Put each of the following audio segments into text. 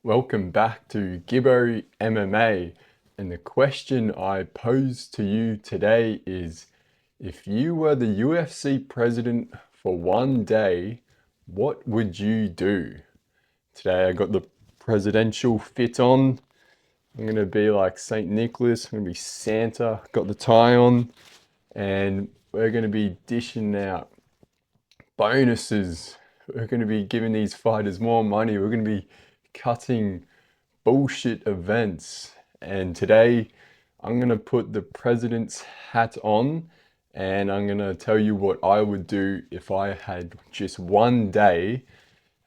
Welcome back to Gibbo MMA, and the question I pose to you today is, if you were the UFC president for one day, what would you do? Today I got the presidential fit on. I'm gonna be like St. Nicholas, I'm gonna be Santa, got the tie on, and we're gonna be dishing out bonuses. We're gonna be giving these fighters more money. We're gonna be cutting bullshit events. And today I'm going to put the president's hat on and I'm going to tell you what I would do if I had just one day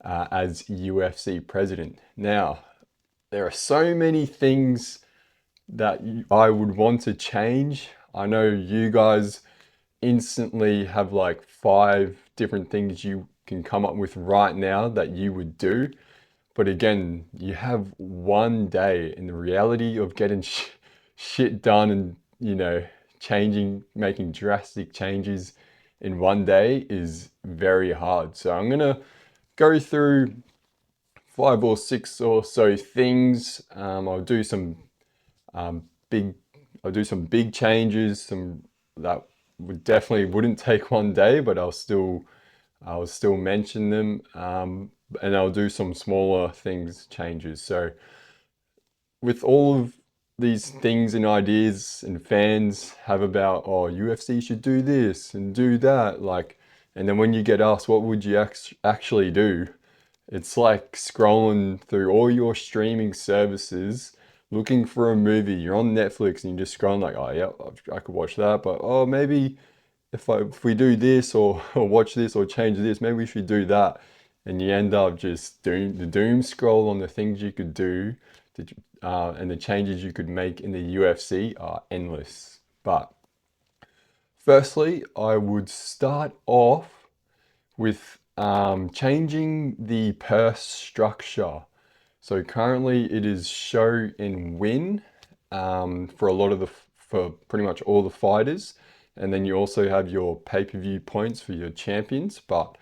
as UFC president. Now, there are so many things that I would want to change. I know you guys instantly have like 5 different things you can come up with right now that you would do. But again, you have one day, and the reality of getting shit done and, making drastic changes in one day is very hard. So I'm gonna go through 5 or 6 or so things. Um, big, I'll do some big changes, some that would definitely wouldn't take one day, but I'll still mention them, and I'll do some smaller things changes. So with all of these things and ideas and fans have about, oh, UFC should do this and do that, like, and then when you get asked what would you actually do, it's like scrolling through all your streaming services looking for a movie. You're on Netflix and you're just scrolling like, oh yeah, I could watch that, but oh, maybe if we do this or watch this or change this, maybe we should do that. And you end up just doing the doom scroll on the things you could do and the changes you could make in the UFC are endless. But firstly, I would start off with changing the purse structure. So currently it is show and win for a lot of for pretty much all the fighters. And then you also have your pay-per-view points for your champions. But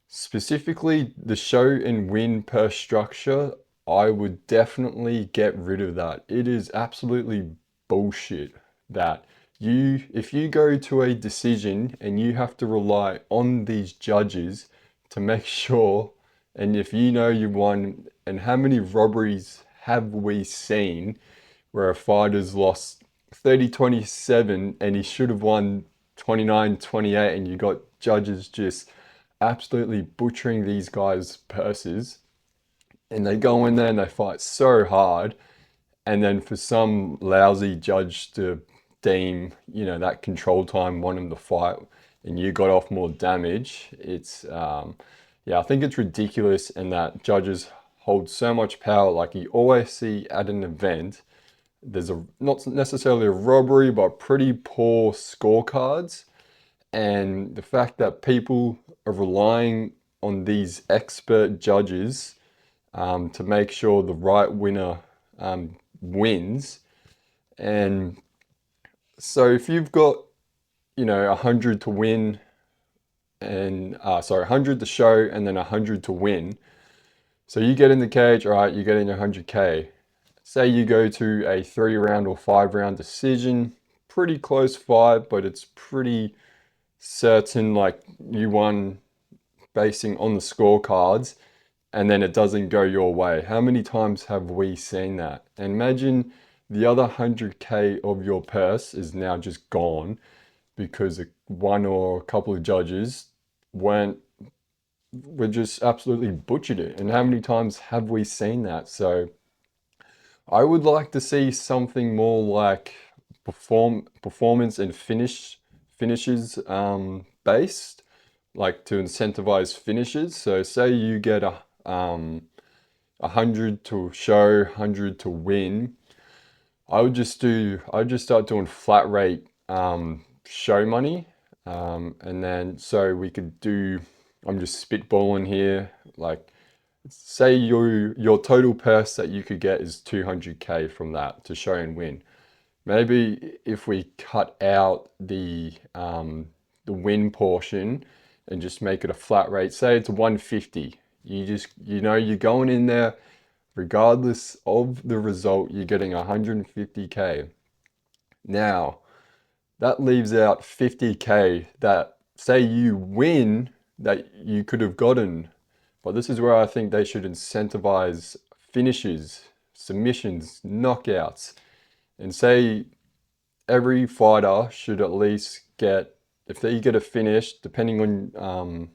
specifically the show and win purse structure, I would definitely get rid of that. It is absolutely bullshit that if you go to a decision and you have to rely on these judges to make sure, and if you know you won, and how many robberies have we seen where a fighter's lost 30-27 and he should have won 29-28, and you got judges just absolutely butchering these guys' purses, and they go in there and they fight so hard, and then for some lousy judge to deem, that control time won him the fight and you got off more damage, yeah, I think it's ridiculous, and that judges hold so much power. Like you always see at an event, there's not necessarily a robbery, but pretty poor scorecards. And the fact that people are relying on these expert judges to make sure the right winner wins. And so if you've got, 100 to win, and 100 to show and then 100 to win. So you get in the cage, all right, you get in your 100K. Say you go to a 3 round or 5 round decision, pretty close fight, but it's pretty certain like you won basing on the scorecards, and then it doesn't go your way. How many times have we seen that? And imagine the other 100K of your purse is now just gone because one or a couple of judges weren't were just absolutely butchered it. And how many times have we seen that? So I would like to see something more like performance and finishes based, like to incentivize finishes. So say you get 100 to show, 100 to win. I'd just start doing flat rate show money, and then so we could do. I'm just spitballing here. Like, say your total purse that you could get is 200K from that to show and win. Maybe if we cut out the win portion and just make it a flat rate, say it's 150. You're going in there Regardless of the result, you're getting 150K. Now, that leaves out 50K that, say you win, that you could have gotten. But this is where I think they should incentivize finishes, submissions, knockouts, and say every fighter should at least get, if they get a finish, depending on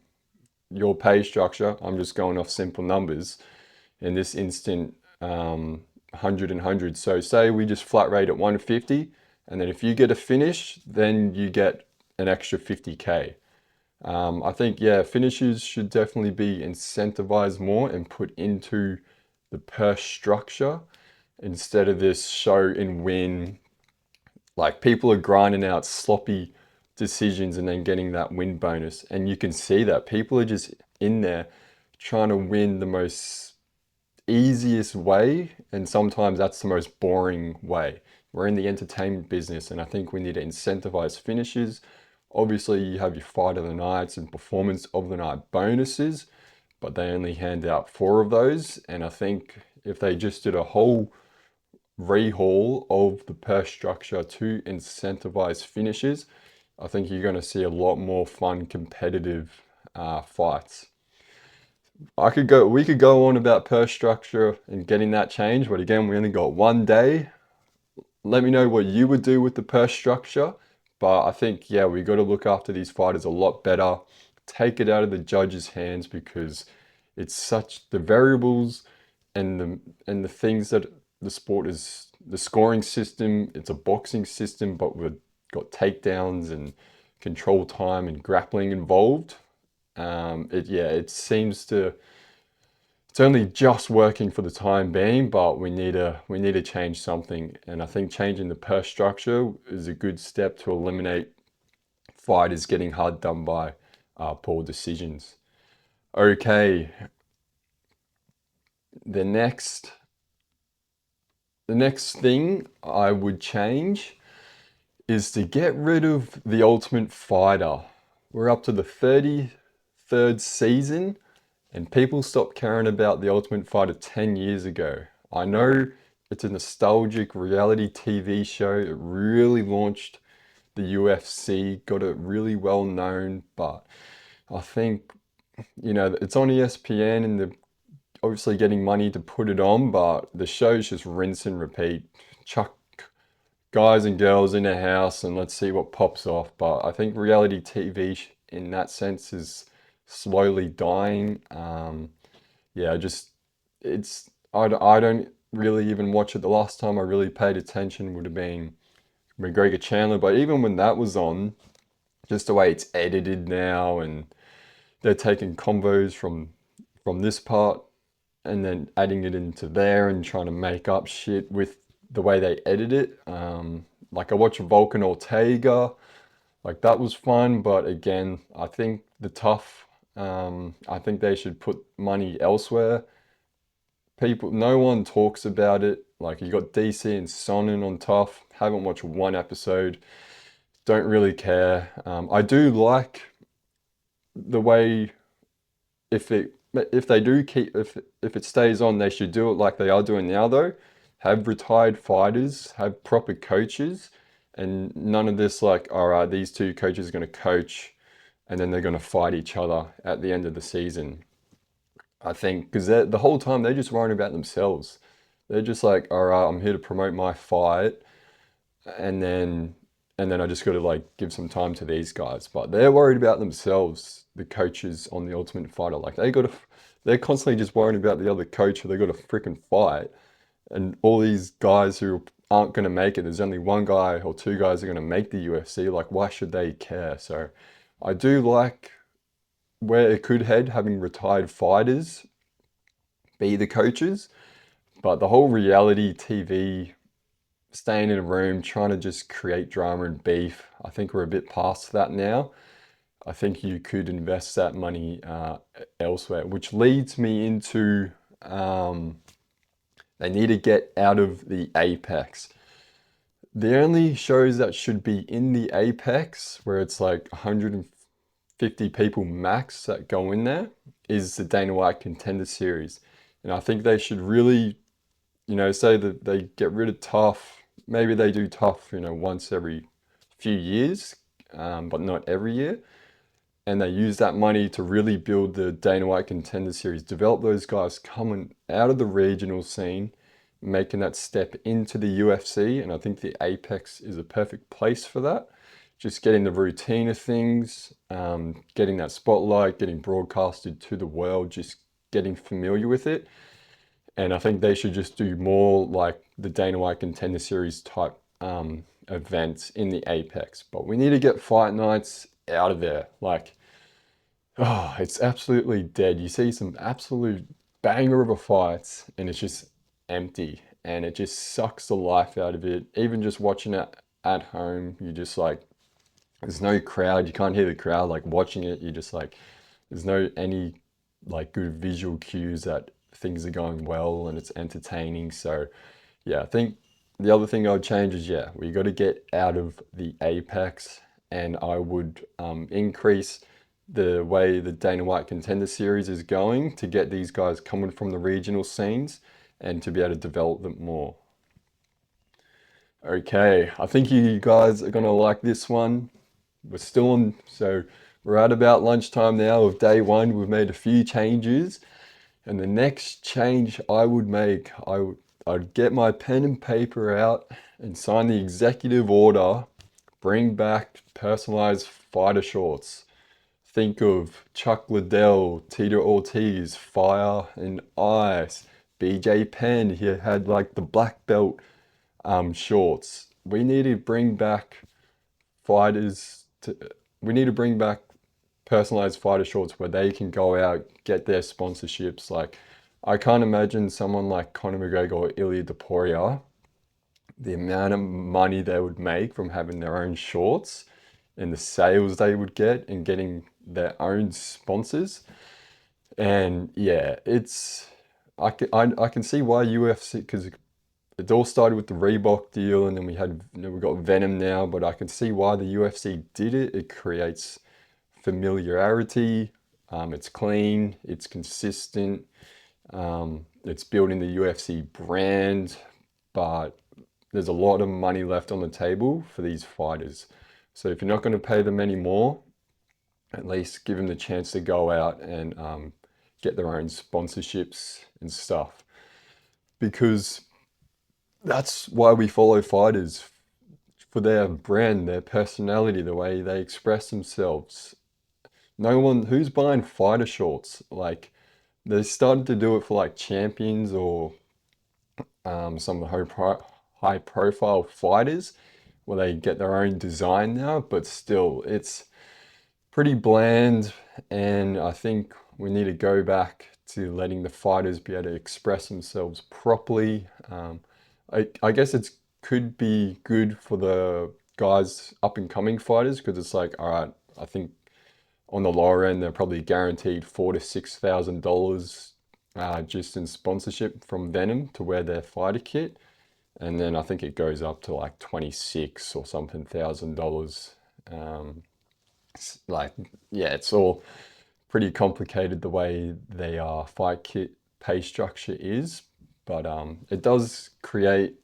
your pay structure, I'm just going off simple numbers. In this instant, 100 and 100. So say we just flat rate at 150, and then if you get a finish, then you get an extra 50K. I think, yeah, finishes should definitely be incentivized more and put into the purse structure instead of this show and win. Like, people are grinding out sloppy decisions and then getting that win bonus. And you can see that people are just in there trying to win the most easiest way, and sometimes that's the most boring way. We're in the entertainment business, and I think we need to incentivize finishes. Obviously, you have your fight of the nights and performance of the night bonuses, but they only hand out 4 of those. And I think if they just did a whole rehaul of the purse structure to incentivize finishes, I think you're going to see a lot more fun, competitive fights. We could go on about purse structure and getting that change, but again, we only got one day. Let me know what you would do with the purse structure. But I think, yeah, we got to look after these fighters a lot better. Take it out of the judges' hands, because it's such the variables and the things that the sport is, the scoring system. It's a boxing system, but we've got takedowns and control time and grappling involved. It seems to, it's only just working for the time being, but we need to change something. And I think changing the purse structure is a good step to eliminate fighters getting hard done by poor decisions. Okay, the next thing I would change is to get rid of the Ultimate Fighter. We're up to the 33rd season, and people stopped caring about the Ultimate Fighter 10 years ago. I know it's a nostalgic reality TV show. It really launched the UFC, got it really well known, but I think, it's on ESPN and they're obviously getting money to put it on, but the show's just rinse and repeat. Chuck guys and girls in a house and let's see what pops off. But I think reality TV in that sense is slowly dying. Yeah, just I don't really even watch it. The last time I really paid attention would have been McGregor Chandler, but even when that was on, just the way it's edited now, and they're taking combos from this part and then adding it into there and trying to make up shit with the way they edit it. Like, I watched Vulcan Ortega, like that was fun, but again, I think I think they should put money elsewhere. No one talks about it. Like, you got DC and Sonnen on Tough. Haven't watched one episode. Don't really care. I do like the way, if they do keep, if it stays on, they should do it like they are doing now though. Have retired fighters, have proper coaches, and none of this like, all right, these two coaches are going to coach and then they're going to fight each other at the end of the season. I think because the whole time they're just worrying about themselves. They're just like, all right, I'm here to promote my fight, and then I just got to like give some time to these guys. But they're worried about themselves, the coaches on the Ultimate Fighter. Like, they're constantly just worrying about the other coach who they got to freaking fight, and all these guys who aren't going to make it. There's only one guy or two guys who are going to make the UFC. Like, why should they care? So, I do like where it could head, having retired fighters be the coaches, but the whole reality TV, staying in a room trying to just create drama and beef, I think we're a bit past that now. I think you could invest that money elsewhere, which leads me into they need to get out of the Apex. The only shows that should be in the Apex, where it's like 150 people max that go in there, is the Dana White Contender Series. And I think they should really, say that they get rid of tough. Maybe they do tough, once every few years, but not every year. And they use that money to really build the Dana White Contender Series, develop those guys coming out of the regional scene, making that step into the UFC. And I think the Apex is a perfect place for that. Just getting the routine of things, getting that spotlight, getting broadcasted to the world, just getting familiar with it. And I think they should just do more like the Dana White Contender Series type events in the Apex. But we need to get fight nights out of there. Like, oh, it's absolutely dead. You see some absolute banger of a fight, and it's just empty, and it just sucks the life out of it. Even just watching it at home, you just like, there's no crowd. You can't hear the crowd. Like watching it, you just like, there's no any like good visual cues that things are going well and it's entertaining. So yeah, I think the other thing I would change is, yeah, we got to get out of the Apex, and I would increase the way the Dana White Contender Series is going to get these guys coming from the regional scenes and to be able to develop them more. Okay, I think you guys are gonna like this one. We're still on, so we're at about lunchtime now of day one. We've made a few changes, and the next change I would make, I'd get my pen and paper out and sign the executive order, bring back personalized fighter shorts. Think of Chuck Liddell, Tito Ortiz, Fire and Ice, BJ Penn. He had like the black belt shorts. We need to bring back fighters to, we need to bring back personalized fighter shorts where they can go out, get their sponsorships. Like, I can't imagine someone like Conor McGregor or Ilya Topuria, the amount of money they would make from having their own shorts and the sales they would get and getting their own sponsors. And yeah, I can see why UFC, because it all started with the Reebok deal, and then we got Venom now, but I can see why the UFC did it. It creates familiarity. It's clean, it's consistent, it's building the UFC brand, but there's a lot of money left on the table for these fighters. So if you're not going to pay them any more, at least give them the chance to go out and get their own sponsorships and stuff. Because that's why we follow fighters, for their brand, their personality, the way they express themselves. No one who's buying fighter shorts. Like, they started to do it for like champions or some of the high profile fighters where they get their own design now, but still, it's pretty bland. And I think we need to go back to letting the fighters be able to express themselves properly. I guess it could be good for the guys up and coming fighters, because it's like, all right, I think on the lower end they're probably guaranteed $4,000 to $6,000 just in sponsorship from Venom to wear their fighter kit, and then I think it goes up to like 26 or something $1,000. Like, yeah, it's all pretty complicated the way their fight kit pay structure is, but it does create,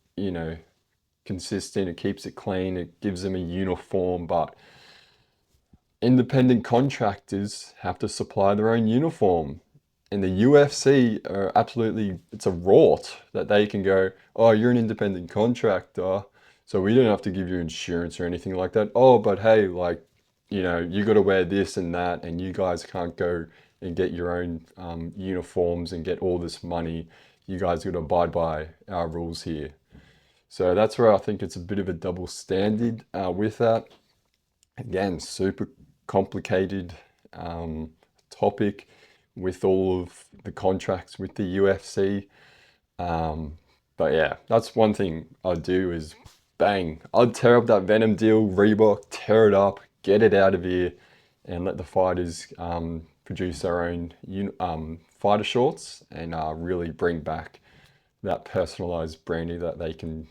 consistent. It keeps it clean. It gives them a uniform, but independent contractors have to supply their own uniform. And the UFC are absolutely, it's a rort that they can go, oh, you're an independent contractor, so we don't have to give you insurance or anything like that. Oh, but hey, like, you got to wear this and that, and you guys can't go and get your own uniforms and get all this money. You guys got to abide by our rules here. So that's where I think it's a bit of a double standard with that. Again, super complicated topic with all of the contracts with the UFC. But yeah, that's one thing I'd do is bang, I'd tear up that Venom deal, Reebok, tear it up, get it out of here, and let the fighters produce their own fighter shorts and really bring back that personalized branding that they can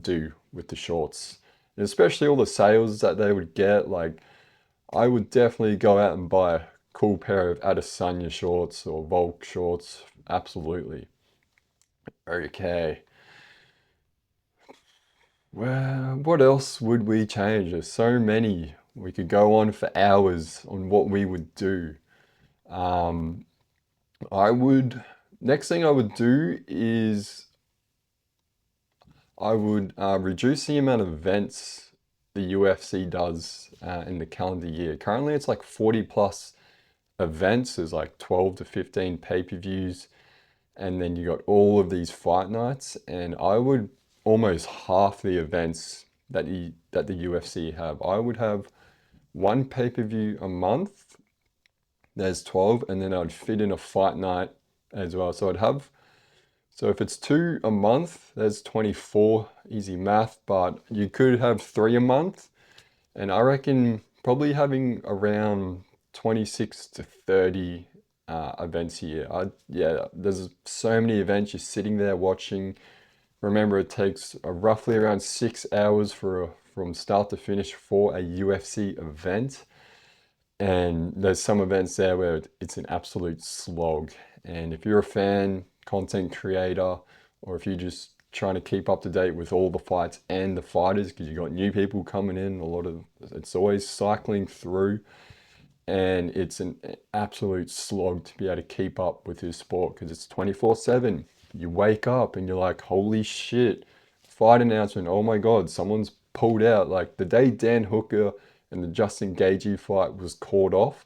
do with the shorts. And especially all the sales that they would get. Like, I would definitely go out and buy a cool pair of Adesanya shorts or Volk shorts. Absolutely. Okay. Well, what else would we change? There's so many. We could go on for hours on what we would do. Um, I would, next thing I would do is I would reduce the amount of events the UFC does in the calendar year. Currently, it's like 40 plus events. There's like 12 to 15 pay-per-views, and then you got all of these fight nights. And I would almost half the events that the UFC have. I would have one pay-per-view a month. There's 12, and then I'd fit in a fight night as well. So if it's two a month, there's 24, easy math, but you could have three a month. And I reckon probably having around 26 to 30 events a year. Yeah, there's so many events you're sitting there watching. Remember, it takes roughly around 6 hours from start to finish for a UFC event. And there's some events there where it's an absolute slog. And if you're a fan, content creator, or if you're just trying to keep up to date with all the fights and the fighters, because you got new people coming in, it's always cycling through, and it's an absolute slog to be able to keep up with this sport because it's 24/7. You wake up and you're like, holy shit, fight announcement, oh my God, someone's pulled out. Like the day Dan Hooker and the Justin Gaethje fight was called off,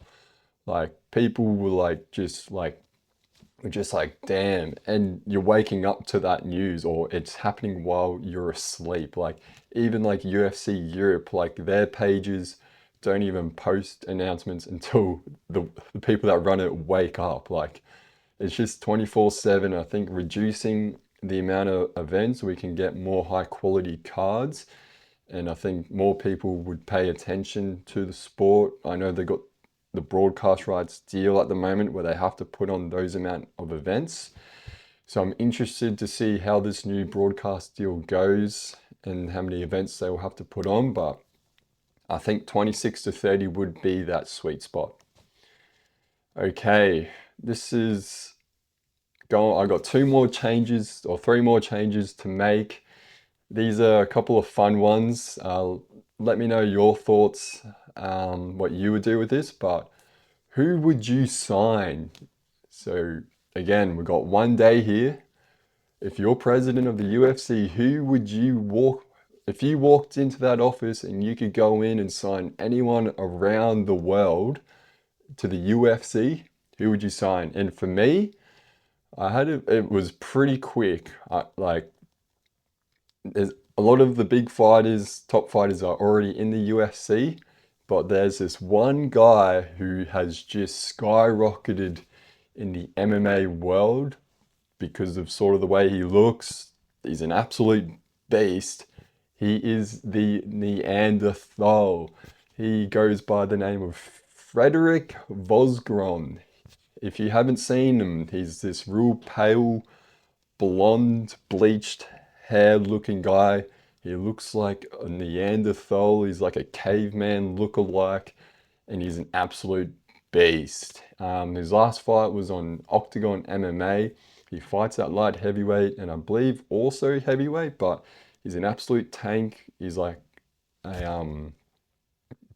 like people were like, just like, damn. And you're waking up to that news, or it's happening while you're asleep. Like, even like UFC Europe, like their pages don't even post announcements until the people that run it wake up. Like, it's just 24/7. I think reducing the amount of events, we can get more high quality cards. And I think more people would pay attention to the sport. I know they got the broadcast rights deal at the moment where they have to put on those amount of events. So I'm interested to see how this new broadcast deal goes and how many events they will have to put on. But I think 26 to 30 would be that sweet spot. Okay, this is going. I got two more changes or three more changes to make. These are a couple of fun ones. Let me know your thoughts, what you would do with this, but who would you sign? So again, we've got one day here. If you're president of the UFC, who would you if you walked into that office and you could go in and sign anyone around the world to the UFC, who would you sign? And for me, it was pretty quick. Like, there's a lot of the big fighters, top fighters are already in the UFC, but there's this one guy who has just skyrocketed in the MMA world because of sort of the way he looks. He's an absolute beast. He is the Neanderthal. He goes by the name of Frederick Vosgron. If you haven't seen him, he's this real pale, blonde, bleached hair looking guy. He looks like a Neanderthal. He's like a caveman look-alike, and he's an absolute beast. His last fight was on Octagon MMA. He fights at light heavyweight and I believe also heavyweight, but he's an absolute tank. He's like a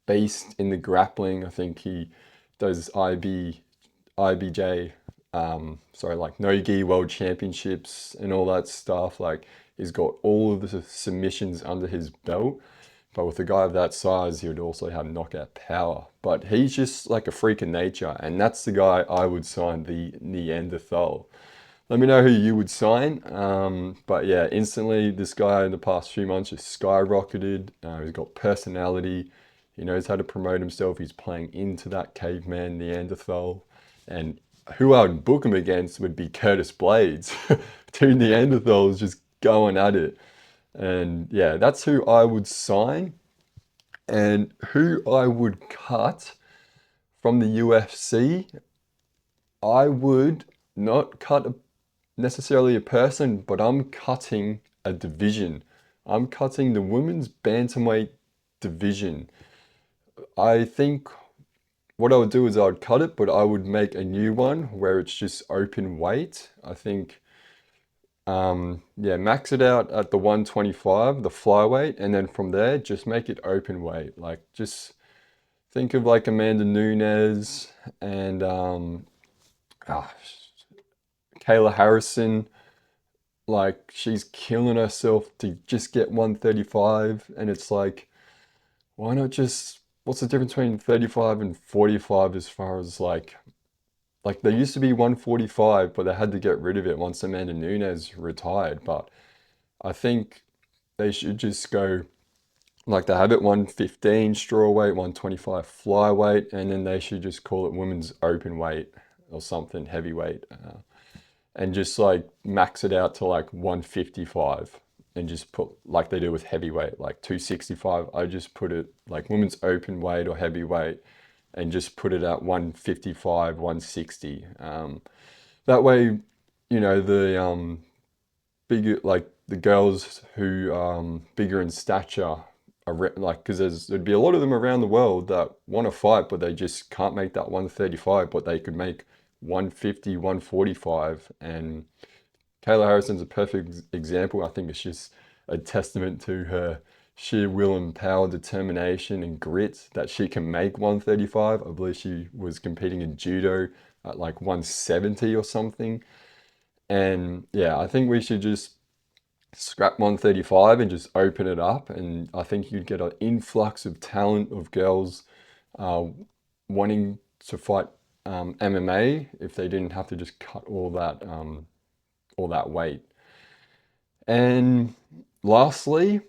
beast in the grappling. I think he does IBJ, sorry, like Nogi World Championships and all that stuff. Like, he's got all of the submissions under his belt. But with a guy of that size, he would also have knockout power. But he's just like a freak of nature, and that's the guy I would sign, the Neanderthal. Let me know who you would sign. But yeah, instantly, this guy in the past few months just skyrocketed. He's got personality. He knows how to promote himself. He's playing into that caveman Neanderthal. And who I would book him against would be Curtis Blades. Two Neanderthals just going at it. And yeah, that's who I would sign. And who I would cut from the UFC, I would not cut necessarily a person, but I'm cutting a division. I'm cutting the women's bantamweight division. I think what I would do is I would cut it, but I would make a new one where it's just open weight. I think Yeah, max it out at the 125, the flyweight, and then from there, just make it open weight. Like, just think of like Amanda Nunes and ah, Kayla Harrison. Like, she's killing herself to just get 135, and it's like, why not just, what's the difference between 35 and 45 as far as like there used to be 145, but they had to get rid of it once Amanda Nunes retired. But I think they should just go like they have it 115 strawweight, 125 flyweight, and then they should just call it women's open weight or something heavyweight, and just like max it out to like 155 and just put like they do with heavyweight, like 265. I just put it like women's open weight or heavyweight and just put it at 155, 160. That way, the bigger, like the girls who bigger in stature are like, because there'd be a lot of them around the world that want to fight, but they just can't make that 135, but they could make 150, 145. And Kayla Harrison's a perfect example. I think it's just a testament to her sheer will and power, determination and grit that she can make 135. I believe she was competing in judo at like 170 or something. And yeah, I think we should just scrap 135 and just open it up. And I think you'd get an influx of talent of girls uh, wanting to fight MMA if they didn't have to just cut all that weight. And lastly,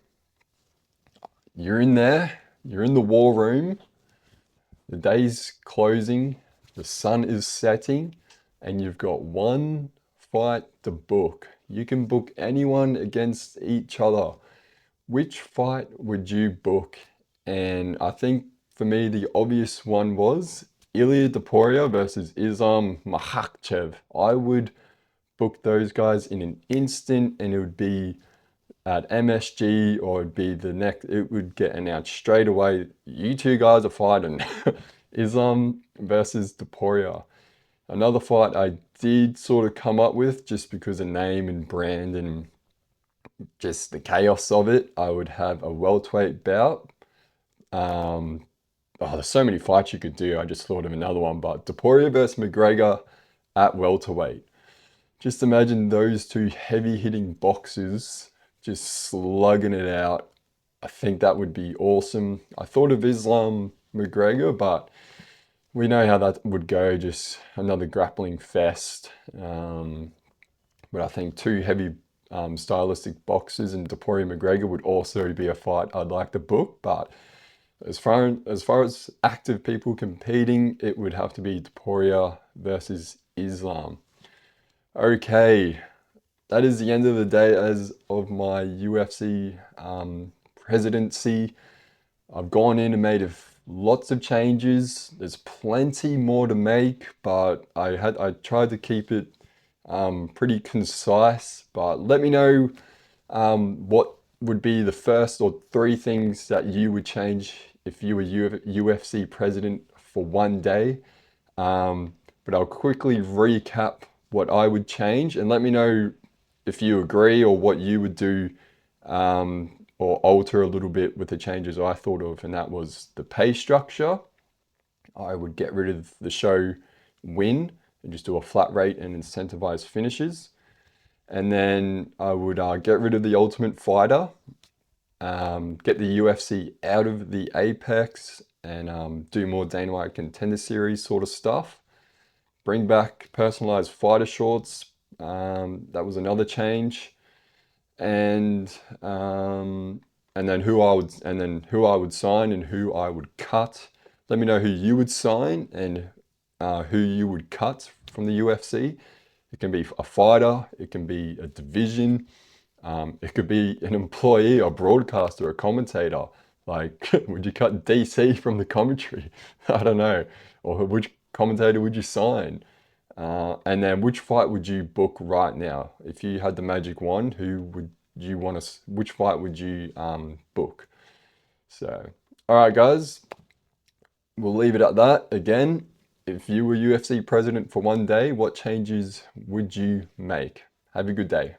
you're in there, you're in the war room, the day's closing, the sun is setting, and you've got one fight to book. You can book anyone against each other. Which fight would you book? And I think for me, the obvious one was Ilia Topuria versus Islam Makhachev. I would book those guys in an instant, and it would be at MSG, or it'd be the next, it would get announced straight away. You two guys are fighting. Islam versus Topuria. Another fight I did sort of come up with just because of name and brand and just the chaos of it. I would have a welterweight bout. There's so many fights you could do. I just thought of another one, but Topuria versus McGregor at welterweight. Just imagine those two heavy hitting boxers just slugging it out. I think that would be awesome. I thought of Islam McGregor, but we know how that would go, just another grappling fest. But I think two heavy stylistic boxers and Topuria McGregor would also be a fight I'd like to book. But as far as active people competing, it would have to be Topuria versus Islam. Okay, that is the end of the day as of my UFC presidency. I've gone in and made lots of changes. There's plenty more to make, but I tried to keep it pretty concise. But let me know what would be the first or three things that you would change if you were UFC president for one day. But I'll quickly recap what I would change, and let me know if you agree or what you would do or alter a little bit with the changes I thought of. And that was the pay structure. I would get rid of the show win and just do a flat rate and incentivize finishes. And then I would get rid of the Ultimate Fighter, get the UFC out of the Apex, and do more Dana White Contender Series sort of stuff. Bring back personalized fighter shorts. That was another change. And then who I would sign and who I would cut. Let me know who you would sign and who you would cut from the UFC. It can be a fighter, it can be a division, it could be an employee, a broadcaster, a commentator. Like, would you cut DC from the commentary? I don't know. Or which commentator would you sign? And then which fight would you book right now? If you had the magic wand, which fight would you book? So, all right, guys, we'll leave it at that. Again, if you were UFC president for one day, what changes would you make? Have a good day.